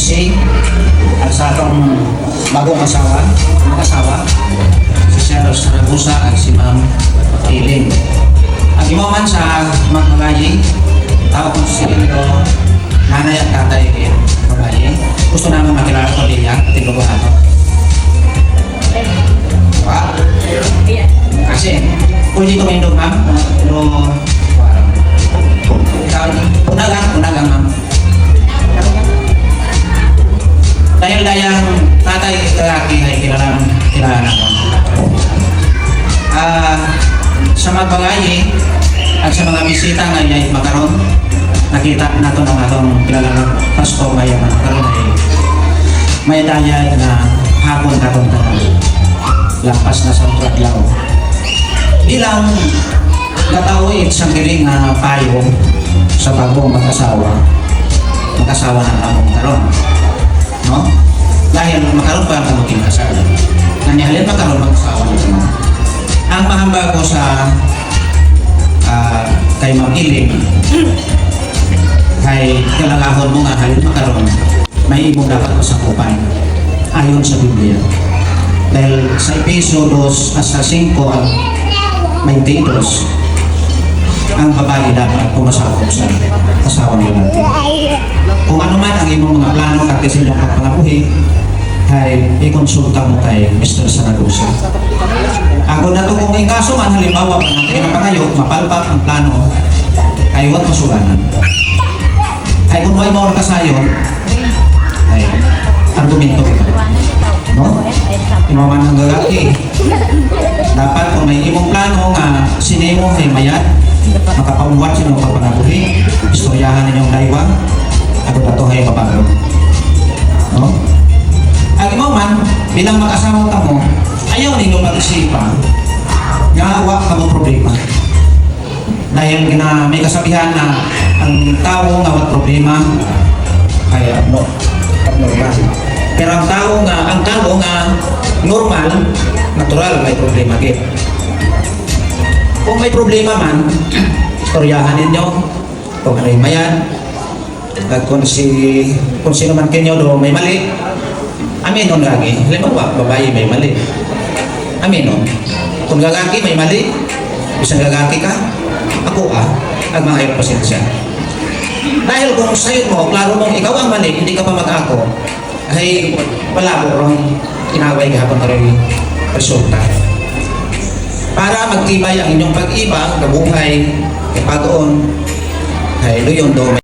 Nancy at sa atong bagong asawa, si Sir Saragosa at si Ma'am Eileen. Ang imaman sa magmagayi, tao kong si Silvio, nanay at tatay magayi. Gusto namin makilala ko din yan, tingnan ko ato. Diba? Kasi, kung dito may indog, ma'am, unagang, ma'am. Dahil dayang tatay lalaki ay kilala ko. Sa magbagayi at sa mga bisita ngayon ay makaroon, nakita nato ng atong kilala pasto ngayon makaroon ay may dayag na hapon katong lampas na sa Tradlaw. Bilang katawid sa giling na payo sa bagong mag-asawa ng among karon. No? Dahil makaroon pa ang kamaging kasal. Nanyahalin makaroon mag-asawa nito. Ang mahamba ko sa kay Ma'am Eileen kay kalangahon mo nga halin makaroon may ibong dapat kasakupan ayon sa Biblia. Dahil sa Episodos sa 5 at 22 ang babae dapat pumasakop sa asawa niyo natin. Kung ano man ang imong mga plano at silang pagpangabuhi ay ikonsulta mo kay Mr. Saragosa. Ako na ito kung may kaso man halimbawa ang pinapangayo, mapalpak ang plano ay huwag masuganan. Ay kung may mawar kasayon ay argumento kita. No? Imaman ng lalaki. Dapat kung may imong plano nga sinimo ay mayat, makapamuwat sino ang pagpanabuhi, istoryahan ninyong daiwang, ako na ito ay mapagod. No? Ang imaman, bilang mag-asawa ka mo, ayaw ninyo mag-isipan nga awa ka mo problema. Dahil may kasabihan na ang tao nga may problema ay abnormal. Pero ang tao nga normal, natural may problema git. Kung may problema man, istoryahan ninyo kung ano yung mayan at kung sino man kinyo do may mali, aminon lagi. Halimbawa, babae may mali, aminon. Kung gagaki may mali, isang gagaki ka, ako ang mahayop pasensya. Dahil kung sa'yo mo, klaro mong ikaw ang mali, hindi ka pa mag-ako, ay wala mo rong inaway kahapon na rin resulta. Para magtibay ang inyong pag-ibang, kabuhay, kapagoon, ay luyon do